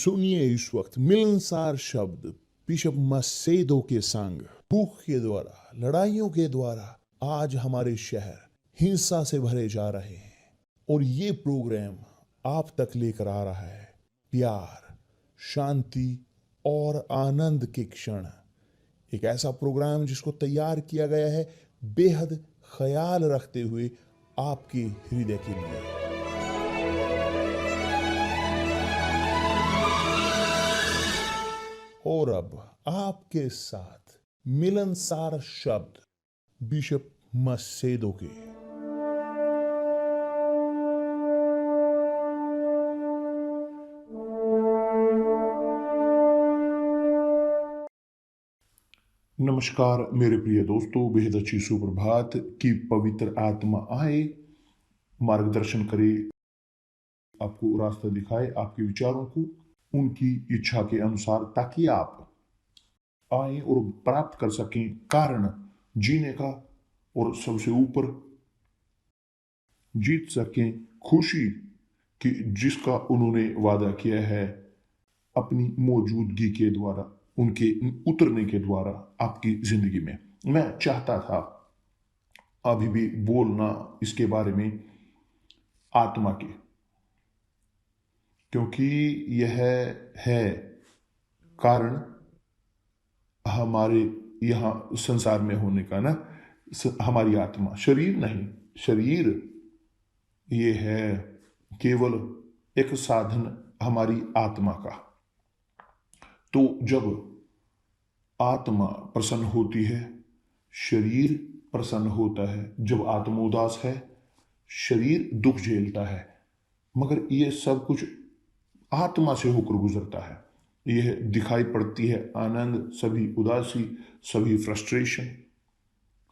सुनिए इस वक्त मिलनसार शब्द बिशप मसेदो के संग। भूख के द्वारा, लड़ाइयों के द्वारा आज हमारे शहर हिंसा से भरे जा रहे हैं और ये प्रोग्राम आप तक लेकर आ रहा है प्यार, शांति और आनंद के क्षण। एक ऐसा प्रोग्राम जिसको तैयार किया गया है बेहद ख्याल रखते हुए आपके हृदय के लिए। और अब आपके साथ मिलनसार शब्द बिशप मसेदो के। नमस्कार मेरे प्रिय दोस्तों, बेहद अच्छी सुप्रभात की पवित्र आत्मा आए, मार्गदर्शन करे, आपको रास्ता दिखाए आपके विचारों को उनकी इच्छा के अनुसार, ताकि आप आए और प्राप्त कर सकें कारण जीने का और सबसे ऊपर जीत सकें खुशी कि जिसका उन्होंने वादा किया है अपनी मौजूदगी के द्वारा, उनके उतरने के द्वारा आपकी जिंदगी में। मैं चाहता था अभी भी बोलना इसके बारे में, आत्मा के, क्योंकि यह है कारण हमारे यहां संसार में होने का ना। हमारी आत्मा, शरीर नहीं, शरीर ये है केवल एक साधन हमारी आत्मा का। तो जब आत्मा प्रसन्न होती है, शरीर प्रसन्न होता है। जब आत्मा उदास है, शरीर दुख झेलता है। मगर यह सब कुछ आत्मा से होकर गुजरता है। यह दिखाई पड़ती है आनंद, सभी उदासी, सभी फ्रस्ट्रेशन,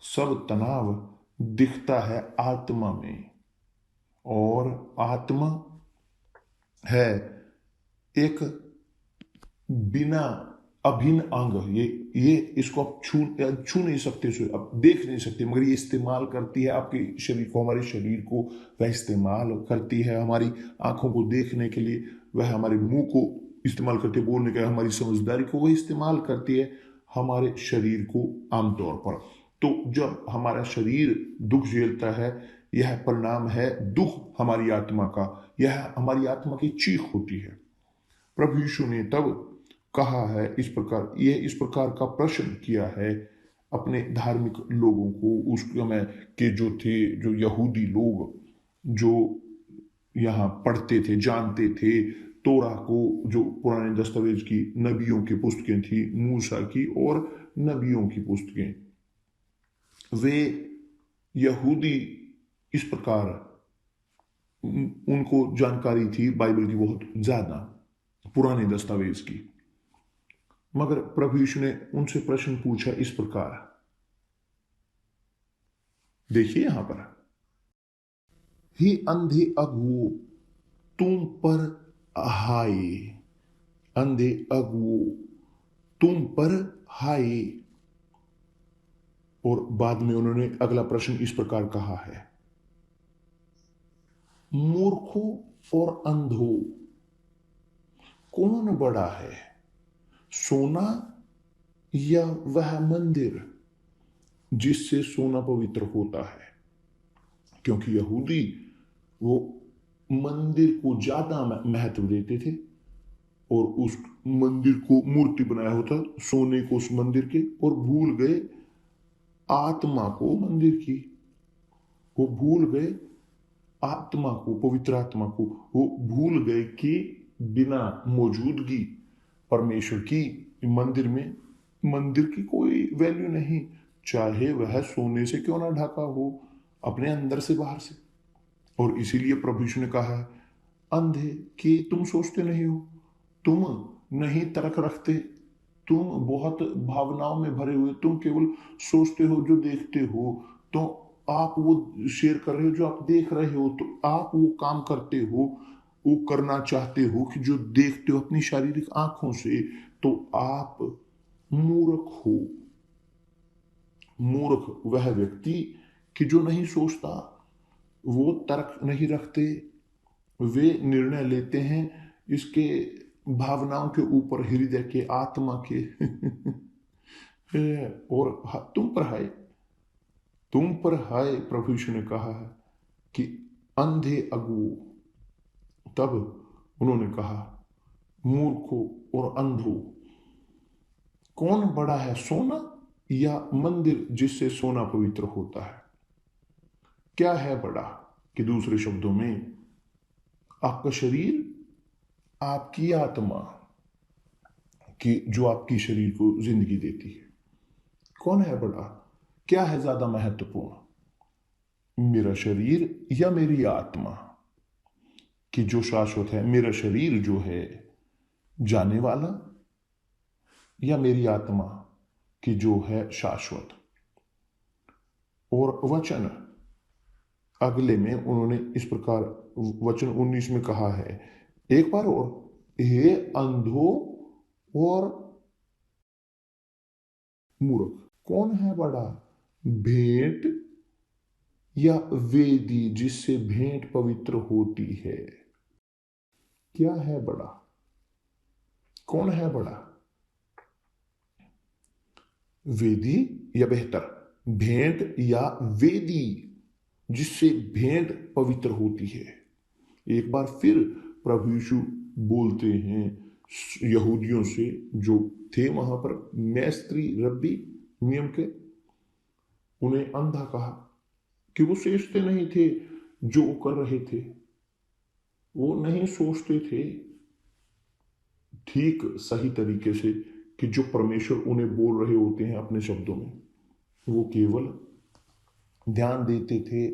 सब तनाव दिखता है आत्मा में। और आत्मा है एक बिना अभिन्न अंग। ये इसको आप छू नहीं सकते, आप देख नहीं सकते, मगर ये इस्तेमाल करती है आपके शरीर को, हमारे शरीर को वह इस्तेमाल करती है। हमारी आंखों को देखने के लिए वह हमारे मुंह को इस्तेमाल करती है, बोलने का हमारी समझदारी को वह इस्तेमाल करती है, हमारे शरीर को आमतौर पर। तो जब हमारा शरीर दुख झेलता है, यह परिणाम है दुख हमारी आत्मा का, यह हमारी आत्मा की चीख होती है। प्रभु यीशु ने तब कहा है इस प्रकार का प्रश्न किया है अपने धार्मिक लोगों को, उस समय के जो थे, जो यहूदी लोग जो यहाँ पढ़ते थे, जानते थे तोरा को, जो पुराने दस्तावेज की नबियों की पुस्तकें थी, मूसा की और नबियों की पुस्तकें। वे यहूदी इस प्रकार उनको जानकारी थी बाइबल की बहुत ज्यादा, पुराने दस्तावेज की। मगर प्रभु यीशु ने उनसे प्रश्न पूछा इस प्रकार, देखिए यहां पर, ही अंधे अगुओ तुम पर हाय, अंधे अगुओ तुम पर हाय। और बाद में उन्होंने अगला प्रश्न इस प्रकार कहा है, मूर्खों और अंधों कौन बड़ा है, सोना या वह मंदिर जिससे सोना पवित्र होता है? क्योंकि यहूदी वो मंदिर को ज्यादा महत्व देते थे और उस मंदिर को मूर्ति बनाया होता, सोने को उस मंदिर के, और भूल गए आत्मा को मंदिर की। वो भूल गए आत्मा को, पवित्र आत्मा को। वो भूल गए कि बिना मौजूदगी परमेश्वर की मंदिर में, मंदिर की कोई वैल्यू नहीं, चाहे वह सोने से क्यों ना ढका हो, अपने अंदर से बाहर से। और इसीलिए प्रभु यीशु ने कहा, अंधे कि तुम सोचते नहीं हो, तुम नहीं तर्क रखते, तुम बहुत भावनाओं में भरे हुए, तुम केवल सोचते हो जो देखते हो, तो आप वो शेयर कर रहे हो जो आप देख रहे हो, तो आप वो काम करते हो, वो करना चाहते हो कि जो देखते हो अपनी शारीरिक आंखों से, तो आप मूर्ख हो। मूर्ख वह व्यक्ति कि जो नहीं सोचता, वो तर्क नहीं रखते, वे निर्णय लेते हैं इसके भावनाओं के ऊपर, हृदय के, आत्मा के और तुम पर है, तुम पर है। प्रभु यीशु ने कहा है कि अंधे अगुओ, तब उन्होंने कहा मूर्खों और अंधों, कौन बड़ा है, सोना या मंदिर जिससे सोना पवित्र होता है? क्या है बड़ा? कि दूसरे शब्दों में आपका शरीर, आपकी आत्मा, कि जो आपकी शरीर को जिंदगी देती है, कौन है बड़ा? क्या है ज्यादा महत्वपूर्ण, मेरा शरीर या मेरी आत्मा? कि जो शाश्वत है, मेरा शरीर जो है जाने वाला, या मेरी आत्मा कि जो है शाश्वत? और वचन अगले में उन्होंने इस प्रकार वचन 19 में कहा है एक बार और, हे अंधो और मूर्ख, कौन है बड़ा, भेंट या वेदी जिससे भेंट पवित्र होती है? क्या है बड़ा, कौन है बड़ा? वेदी या बेहतर भेंट या वेदी जिससे भेंट पवित्र होती है। एक बार फिर प्रभु यीशु बोलते हैं यहूदियों से जो थे वहां पर, मैस्त्री रब्बी नियम के, उन्हें अंधा कहा कि वो सोचते नहीं थे जो कर रहे थे, वो नहीं सोचते थे ठीक सही तरीके से कि जो परमेश्वर उन्हें बोल रहे होते हैं अपने शब्दों में, वो केवल ध्यान देते थे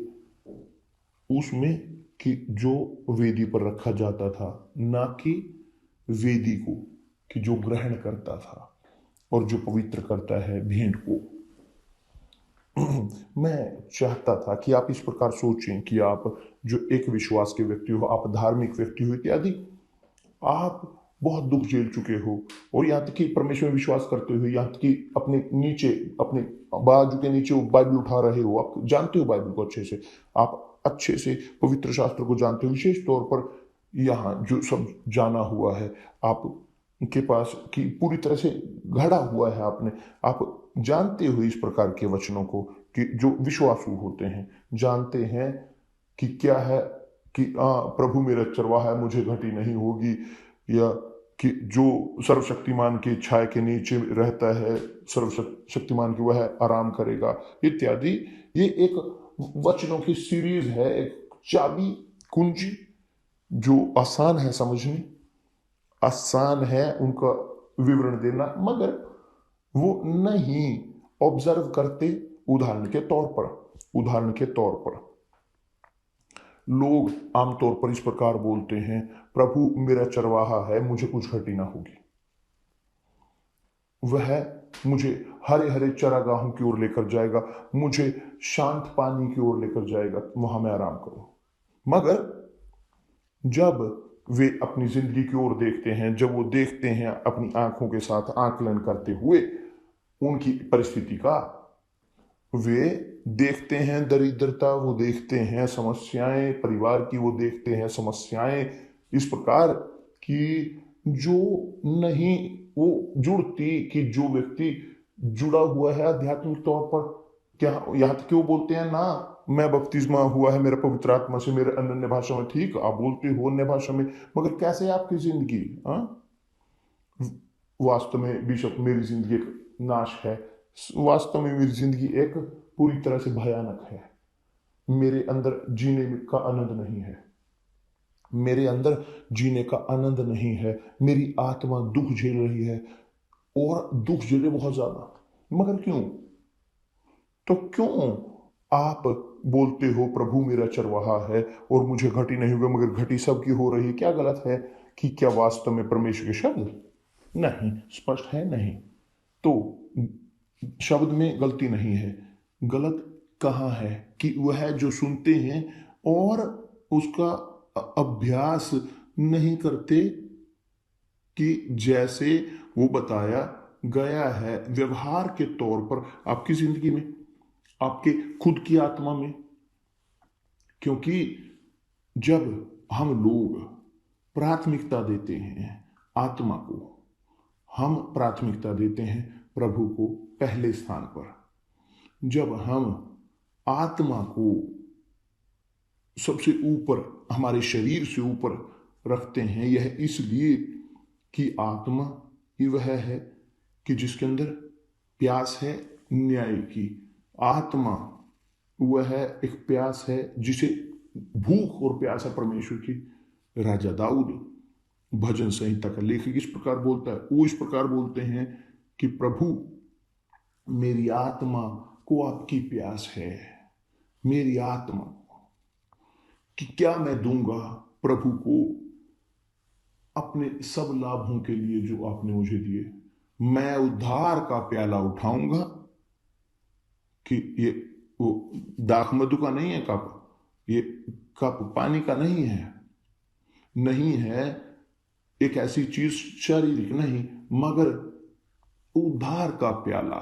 उसमें कि जो वेदी पर रखा जाता था, ना कि वेदी को कि जो ग्रहण करता था और जो पवित्र करता है भेंट को। मैं चाहता था कि आप इस प्रकार सोचें कि आप जो एक विश्वास के व्यक्ति हो, आप धार्मिक व्यक्ति हो इत्यादि, आप बहुत दुख झेल चुके हो और यहाँ तक कि परमेश्वर में विश्वास करते हो, यहाँ तक कि अपने नीचे, अपने बाजू के नीचे वो बाइबल उठा रहे हो, आप जानते हो बाइबल को अच्छे से, आप अच्छे से पवित्र शास्त्र को जानते हो, विशेष तौर पर यहाँ जो सब जाना हुआ है आप के पास कि पूरी तरह से घड़ा हुआ है आपने, आप जानते हो इस प्रकार के वचनों को कि जो विश्वासु होते हैं, जानते हैं कि क्या है कि प्रभु मेरा चरवाहा है, मुझे घटी नहीं होगी, या कि जो सर्वशक्तिमान की छाया के नीचे रहता है, सर्वशक्तिमान की वह आराम करेगा इत्यादि। ये एक वचनों की सीरीज है, एक चाबी कुंजी जो आसान है समझनी, आसान है उनका विवरण देना, मगर वो नहीं ऑब्जर्व करते। उदाहरण के तौर पर लोग आमतौर पर इस प्रकार बोलते हैं, प्रभु मेरा चरवाहा है, मुझे कुछ घटी ना होगी, वह मुझे हरे हरे चरागाहों की ओर लेकर जाएगा, मुझे शांत पानी की ओर लेकर जाएगा, वहां मैं आराम करूं। मगर जब वे अपनी जिंदगी की ओर देखते हैं, जब वो देखते हैं अपनी आंखों के साथ आकलन करते हुए उनकी परिस्थिति का, वे देखते हैं दरिद्रता, वो देखते हैं समस्याएं परिवार की, वो देखते हैं समस्याएं इस प्रकार की जो नहीं वो जुड़ती, कि जो व्यक्ति जुड़ा हुआ है आध्यात्मिक तौर पर, क्या यहाँ तक क्यों बोलते हैं ना, मैं बपतिस्मा हुआ है मेरा पवित्र आत्मा से, मेरे अन्य भाषा में, ठीक आप बोलते हो अन्य भाषा में, मगर कैसे आपकी जिंदगी? वास्तव में बिशप मेरी जिंदगी एक नाश है, वास्तव में मेरी जिंदगी एक पूरी तरह से भयानक है, मेरे अंदर जीने का आनंद नहीं है, मेरे अंदर जीने का आनंद नहीं है, मेरी आत्मा दुख झेल रही है और दुख झेले बहुत ज्यादा। मगर क्यों? तो क्यों आप बोलते हो प्रभु मेरा चरवाहा है और मुझे घटी नहीं होगा, मगर घटी सबकी हो रही है? क्या गलत है? कि क्या वास्तव में परमेश्वर के शब्द नहीं स्पष्ट है? नहीं, तो शब्द में गलती नहीं है, गलत कहाँ है? कि वह जो सुनते हैं और उसका अभ्यास नहीं करते, कि जैसे वो बताया गया है व्यवहार के तौर पर आपकी जिंदगी में, आपके खुद की आत्मा में। क्योंकि जब हम लोग प्राथमिकता देते हैं आत्मा को हम प्राथमिकता देते हैं, प्रभु को पहले स्थान पर। जब हम आत्मा को सबसे ऊपर, हमारे शरीर से ऊपर रखते हैं, यह इसलिए कि आत्मा ही वह है कि जिसके अंदर प्यास है न्याय की। आत्मा वह एक प्यास है जिसे भूख और प्यास है परमेश्वर की। राजा दाऊद भजन संहिता का लेखक इस प्रकार बोलता है, वो इस प्रकार बोलते हैं कि प्रभु मेरी आत्मा को आपकी प्यास है, मेरी आत्मा कि क्या मैं दूंगा प्रभु को अपने सब लाभों के लिए जो आपने मुझे दिए। मैं उद्धार का प्याला उठाऊंगा कि ये वो दाख मधु का नहीं है कप, ये कप पानी का नहीं है, नहीं है एक ऐसी चीज शारीरिक नहीं, मगर उद्धार का प्याला।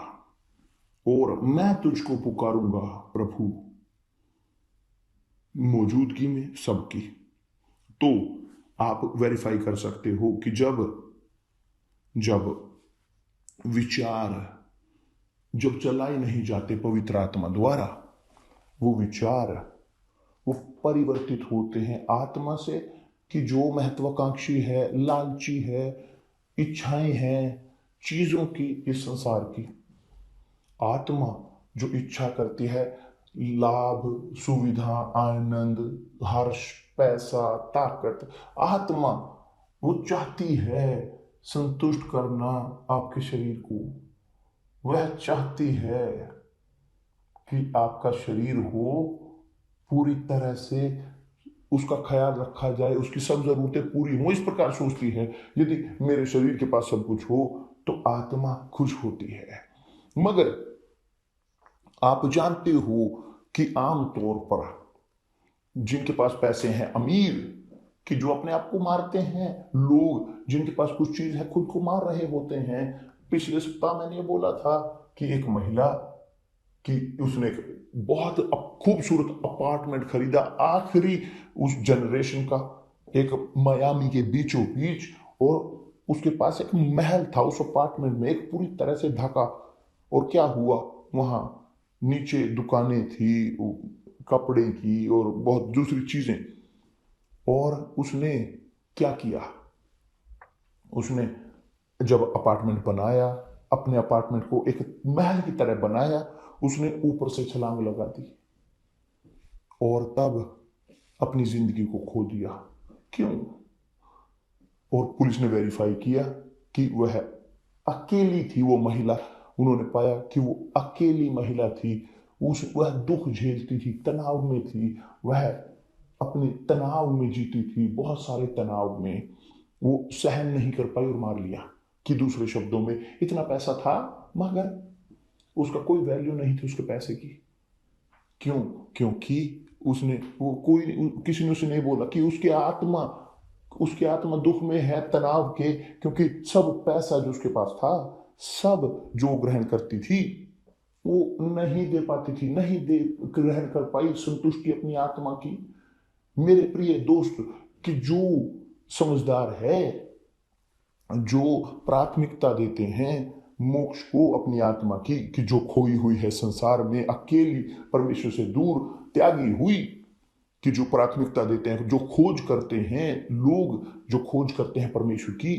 और मैं तुझको पुकारूंगा प्रभु मौजूदगी में सबकी। तो आप वेरीफाई कर सकते हो कि जब विचार जब चलाए नहीं जाते पवित्र आत्मा द्वारा, वो विचार वो परिवर्तित होते हैं आत्मा से, कि जो महत्वाकांक्षी है, लालची है, इच्छाएं हैं चीजों की, इस संसार की। आत्मा जो इच्छा करती है लाभ, सुविधा, आनंद, हर्ष, पैसा, ताकत, आत्मा वो चाहती है संतुष्ट करना आपके शरीर को। वह चाहती है कि आपका शरीर हो पूरी तरह से उसका ख्याल रखा जाए, उसकी सब जरूरतें पूरी हो, इस प्रकार सोचती है। यदि मेरे शरीर के पास सब कुछ हो तो आत्मा खुश होती है। मगर आप जानते हो कि आम तौर पर जिनके पास पैसे हैं, अमीर, कि जो अपने आप को मारते हैं, लोग जिनके पास कुछ चीज है खुद को मार रहे होते हैं। पिछले सप्ताह मैंने ये बोला था कि एक महिला कि उसने एक बहुत खूबसूरत अपार्टमेंट खरीदा, आखिरी उस जनरेशन का, एक मियामी के बीचों बीच, और उसके पास एक महल था उस अपार्टमेंट में, एक पूरी तरह से ढका। और क्या हुआ, वहां नीचे दुकानें थी कपड़े की और बहुत दूसरी चीजें। और उसने क्या किया, उसने जब अपार्टमेंट बनाया, अपने अपार्टमेंट को एक महल की तरह बनाया, उसने ऊपर से छलांग लगा दी और तब अपनी जिंदगी को खो दिया। क्यों? और पुलिस ने वेरीफाई किया कि वह अकेली थी, वो महिला। उन्होंने पाया कि वो अकेली महिला थी, वह दुख झेलती थी, तनाव में थी, वह अपने तनाव में जीती थी, बहुत सारे तनाव में वो सहन नहीं कर पाई और मार लिया। कि दूसरे शब्दों में, इतना पैसा था मगर उसका कोई वैल्यू नहीं थी उसके पैसे की। क्यों? क्योंकि उसने वो कोई किसी ने उसे नहीं बोला कि उसकी आत्मा दुख में है, तनाव के, क्योंकि सब पैसा जो उसके पास था, सब जो ग्रहण करती थी वो नहीं दे पाती थी, नहीं दे ग्रहण कर पाई संतुष्टि अपनी आत्मा की। मेरे प्रिय दोस्त, कि जो समझदार है, जो प्राथमिकता देते हैं मोक्ष को अपनी आत्मा की, कि जो खोई हुई है संसार में, अकेली, परमेश्वर से दूर, त्यागी हुई, कि जो प्राथमिकता देते हैं, जो खोज करते हैं, लोग जो खोज करते हैं परमेश्वर की,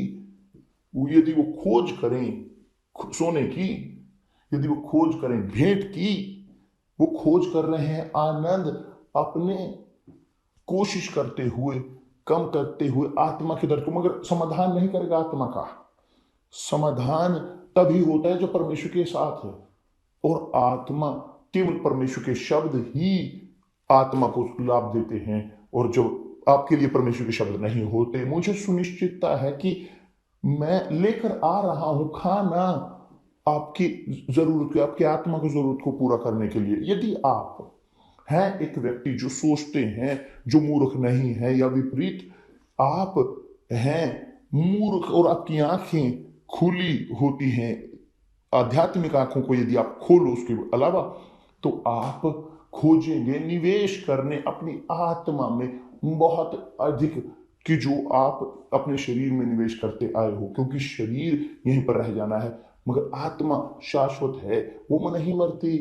यदि वो खोज करें सोने की, यदि वो खोज करें भेंट की, वो खोज कर रहे हैं आनंद अपने कोशिश करते हुए, कम करते हुए आत्मा के दर्द को, मगर समाधान नहीं करेगा आत्मा का। समाधान तभी होता है जो परमेश्वर के साथ है, और आत्मा, केवल परमेश्वर के शब्द ही आत्मा को लाभ देते हैं। और जो आपके लिए परमेश्वर के शब्द नहीं होते, मुझे सुनिश्चितता है कि मैं लेकर आ रहा हूं खाना आपकी जरूरत, आपकी आत्मा की जरूरत को पूरा करने के लिए। यदि आप हैं एक व्यक्ति जो सोचते हैं, जो मूर्ख नहीं है, या विपरीत आप हैं मूर्ख और आपकी आंखें खुली होती हैं, आध्यात्मिक आंखों को यदि आप खोलो उसके अलावा, तो आप खोजेंगे निवेश करने अपनी आत्मा में बहुत अधिक कि जो आप अपने शरीर में निवेश करते आए हो, क्योंकि शरीर यहीं पर रह जाना है, मगर आत्मा शाश्वत है, वो नहीं मरती।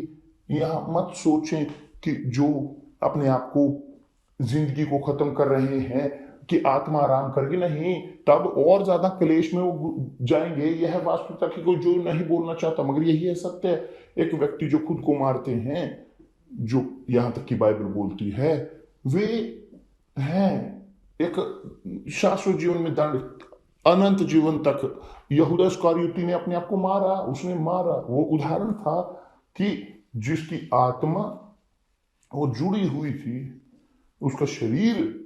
यहाँ मत सोचें कि जो अपने आप को जिंदगी को खत्म कर रहे हैं कि आत्मा आराम करके, नहीं, तब और ज्यादा क्लेश में वो जाएंगे। यह वास्तविकता की कोई जो नहीं बोलना चाहता, मगर यही है सत्य है। एक व्यक्ति जो खुद को मारते हैं, जो यहां तक की बाइबल बोलती है, वे हैं एक शाश्वत जीवन में दंड, अनंत जीवन तक। यहूदा इस्करियोती ने अपने आप को मारा, उसने मारा। वो उदाहरण था कि जिसकी आत्मा वो जुड़ी हुई थी, उसका शरीर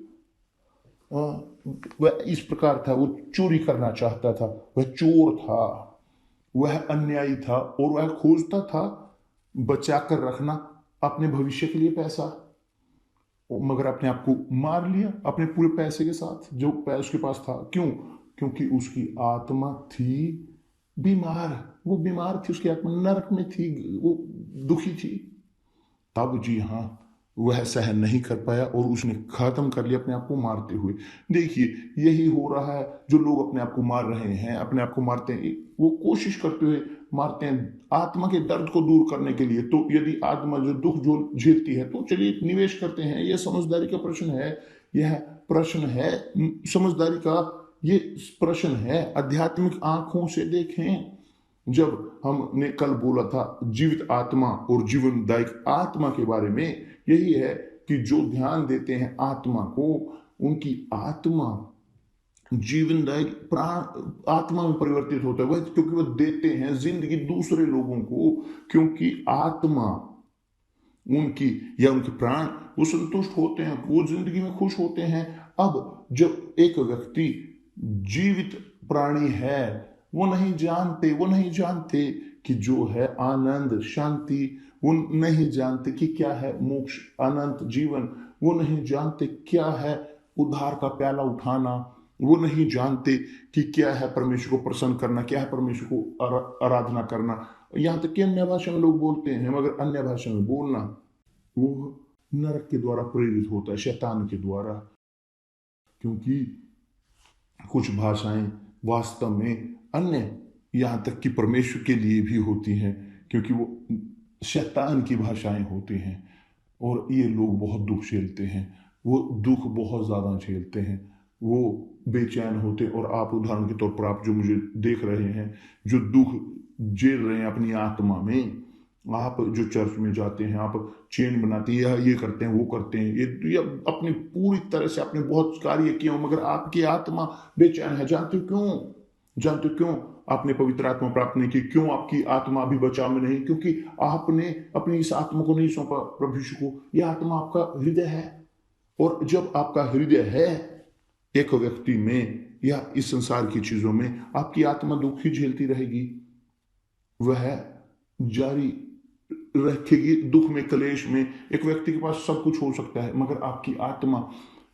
वह इस प्रकार था, वो चोरी करना चाहता था, वह चोर था, वह अन्यायी था, और वह खोजता था बचा कर रखना अपने भविष्य के लिए पैसा, मगर अपने आप को मार लिया अपने पूरे पैसे के साथ जो उसके पास था। क्यों? क्योंकि उसकी आत्मा थी बीमार, वो बीमार थी, उसकी आत्मा नरक में थी, वो दुखी थी। तब जी हाँ, वह सहन नहीं कर पाया और उसने खत्म कर लिया अपने आप को मारते हुए। देखिए, यही हो रहा है। जो लोग अपने आप को मार रहे हैं, अपने आप को मारते हैं, वो कोशिश करते हुए मारते हैं आत्मा के दर्द को दूर करने के लिए। तो यदि आत्मा जो दुख जो झेलती है, तो चलिए निवेश करते हैं। यह समझदारी का प्रश्न है, यह प्रश्न है समझदारी का, ये प्रश्न है। आध्यात्मिक आंखों से देखें। जब हमने कल बोला था जीवित आत्मा और जीवनदायक आत्मा के बारे में, यही है कि जो ध्यान देते हैं आत्मा को, उनकी आत्मा जीवनदायक प्राण आत्मा में परिवर्तित होता है वह, क्योंकि वह देते हैं जिंदगी दूसरे लोगों को। क्योंकि आत्मा उनकी या उनके प्राण वो संतुष्ट होते हैं, वो जिंदगी में खुश होते हैं। अब जब एक व्यक्ति जीवित प्राणी है, वो नहीं जानते कि जो है आनंद शांति, वो नहीं जानते कि क्या है मोक्ष अनंत जीवन, वो नहीं जानते क्या है उद्धार का प्याला उठाना, वो नहीं जानते कि क्या है परमेश्वर को प्रसन्न करना, क्या है परमेश्वर को आराधना करना। यहाँ तक कि अन्य भाषा में लोग बोलते हैं, मगर अन्य भाषा में बोलना वो नरक के द्वारा प्रेरित होता है, शैतान के द्वारा। क्योंकि कुछ भाषाएं वास्तव में अन्य, यहाँ तक कि परमेश्वर के लिए भी होती हैं, क्योंकि वो शैतान की भाषाएं होती हैं। और ये लोग बहुत दुख झेलते हैं, वो दुख बहुत ज़्यादा झेलते हैं, वो बेचैन होते। और आप उदाहरण के तौर पर, आप जो मुझे देख रहे हैं, जो दुख झेल रहे हैं अपनी आत्मा में, आप जो चर्च में जाते हैं, आप चेन बनाते हैं, ये करते हैं, वो करते हैं, ये अपनी पूरी तरह से आपने बहुत कार्य किए हो, मगर आपकी आत्मा बेचैन है। जानते हो क्यों? आपने पवित्र आत्मा प्राप्त नहीं की। क्यों आपकी आत्मा अभी बचाव में नहीं? क्योंकि आपने अपनी इस आत्मा को नहीं सौंपा प्रभु यीशु को। यह आत्मा आपका हृदय है, और जब आपका हृदय है एक व्यक्ति में या इस संसार की चीजों में, आपकी आत्मा दुख ही झेलती रहेगी, वह जारी रखेगी दुख में, क्लेश में। एक व्यक्ति के पास सब कुछ हो सकता है, मगर आपकी आत्मा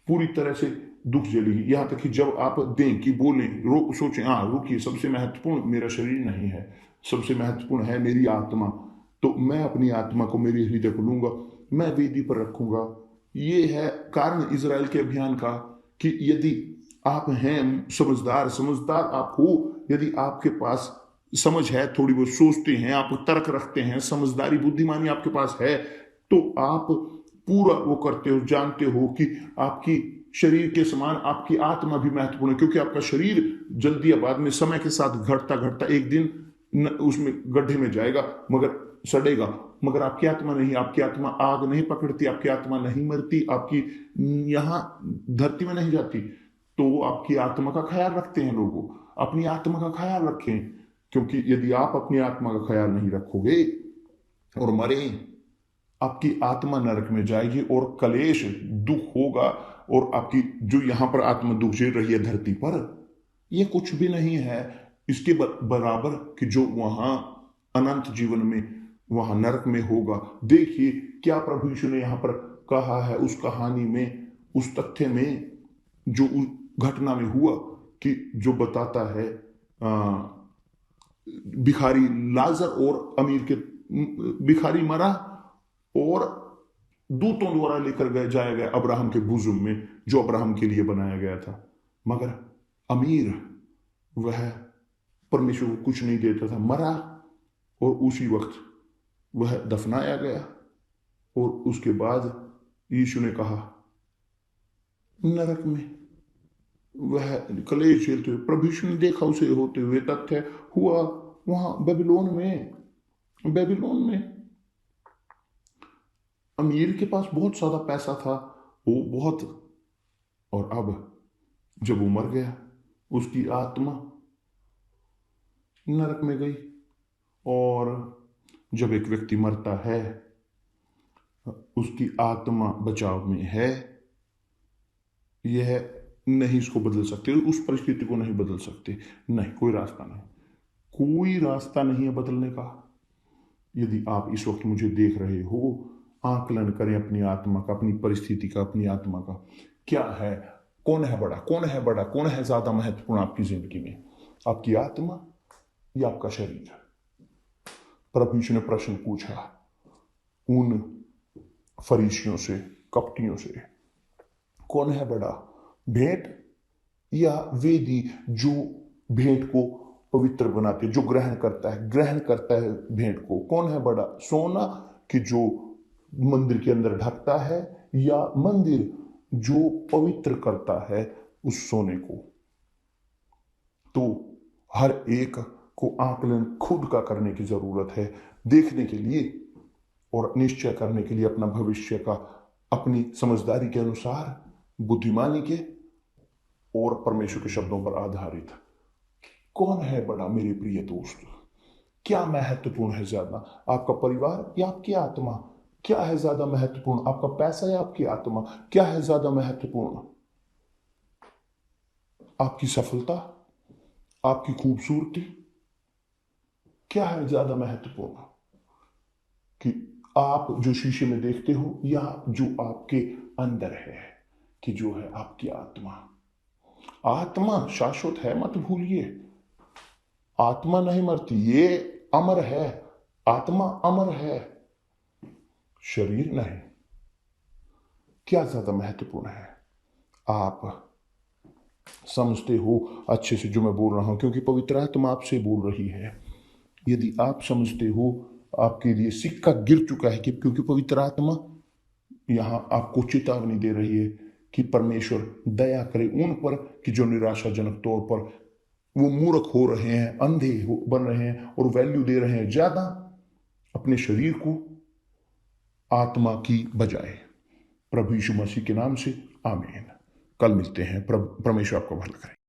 पूरी तरह से दुख झेलेगी। यहाँ तक कि जब आप दें कि बोलें, सोचें, रुकिए, सबसे महत्वपूर्ण मेरा शरीर नहीं है, सबसे महत्वपूर्ण है मेरी आत्मा। तो मैं अपनी आत्मा को, मेरे हृदय को लूंगा, मैं वेदी पर रखूंगा। ये है कारण इजराइल के अभियान का, कि यदि आप हैं समझदार आप हो, यदि आपके पास समझ है, थोड़ी बहुत सोचते हैं, आप तर्क रखते हैं, समझदारी बुद्धिमानी आपके पास है, तो आप पूरा वो करते हो, जानते हो कि आपकी शरीर के समान आपकी आत्मा भी महत्वपूर्ण है। क्योंकि आपका शरीर जल्दी या बाद में, समय के साथ घटता एक दिन उसमें गड्ढे में जाएगा, मगर सड़ेगा। मगर आपकी आत्मा नहीं, आपकी आत्मा आग नहीं पकड़ती, आपकी आत्मा नहीं मरती, आपकी यहाँ धरती में नहीं जाती। तो आपकी आत्मा का ख्याल रखते हैं लोगों, अपनी आत्मा का ख्याल रखें। क्योंकि यदि आप अपनी आत्मा का ख्याल नहीं रखोगे और मरे, आपकी आत्मा नरक में जाएगी और कलेश दुख होगा। और आपकी जो यहां पर आत्मा दुख झेल रही है धरती पर, यह कुछ भी नहीं है इसके बराबर कि जो वहां अनंत जीवन में, वहां नरक में होगा। देखिए क्या प्रभु यीशु ने यहां पर कहा है उस कहानी में, उस तथ्य में, जो घटना में हुआ, कि जो बताता है भिखारी लाजर और अमीर के, भिखारी मरा और दूतों द्वारा लेकर जाया गया अब्राहम के भुजम में, जो अब्राहम के लिए बनाया गया था। मगर अमीर वह परमेश्वर को कुछ नहीं देता था, मरा और उसी वक्त वह दफनाया गया। और उसके बाद यीशु ने कहा नरक में वह कलेश झेलते हुए, प्रभु यीशु ने देखा उसे होते हुए। तथ्य हुआ वहां बेबीलोन में अमीर के पास बहुत ज्यादा पैसा था, वो बहुत, और अब जब वो मर गया उसकी आत्मा नरक में गई। और जब एक व्यक्ति मरता है उसकी आत्मा बचाव में है, यह नहीं इसको बदल सकते, उस परिस्थिति को नहीं बदल सकते, नहीं, कोई रास्ता नहीं है बदलने का। यदि आप इस वक्त मुझे देख रहे हो, आकलन करें अपनी आत्मा का, अपनी परिस्थिति का, अपनी आत्मा का। क्या है, कौन है बड़ा, कौन है ज्यादा महत्वपूर्ण आपकी जिंदगी में, आपकी आत्मा या आपका शरीर? प्रभु यीशु ने प्रश्न पूछा उन फरीसियों से, कपटियों से, कौन है बड़ा, भेंट या वेदी जो भेंट को पवित्र बनाती है, जो ग्रहण करता है भेंट को? कौन है बड़ा, सोना कि जो मंदिर के अंदर ढकता है, या मंदिर जो पवित्र करता है उस सोने को? तो हर एक को आकलन खुद का करने की जरूरत है, देखने के लिए और निश्चय करने के लिए अपना भविष्य का, अपनी समझदारी के अनुसार, बुद्धिमानी के और परमेश्वर के शब्दों पर आधारित। कौन है बड़ा मेरे प्रिय दोस्त? क्या महत्वपूर्ण है ज्यादा, आपका परिवार या आपकी आत्मा? क्या है ज्यादा महत्वपूर्ण, आपका पैसा या आपकी आत्मा? क्या है ज्यादा महत्वपूर्ण, आपकी सफलता, आपकी खूबसूरती? क्या है ज्यादा महत्वपूर्ण, कि आप जो शीशे में देखते हो या जो आपके अंदर है, कि जो है आपकी आत्मा? आत्मा शाश्वत है, मत भूलिए। आत्मा नहीं मरती, ये अमर है, आत्मा अमर है, शरीर नहीं। क्या ज्यादा महत्वपूर्ण है? आप समझते हो अच्छे से जो मैं बोल रहा हूं, क्योंकि पवित्र आत्मा आपसे बोल रही है। यदि आप समझते हो, आपके लिए सिक्का गिर चुका है, कि क्योंकि पवित्र आत्मा यहां आपको चेतावनी दे रही है कि परमेश्वर दया करे उन पर कि जो निराशाजनक तौर पर वो मूर्ख हो रहे हैं, अंधे बन रहे हैं और वैल्यू दे रहे हैं ज्यादा अपने शरीर को आत्मा की बजाय। प्रभु यीशु मसीह के नाम से आमीन। कल मिलते हैं। परमेश्वर आपको भला करे।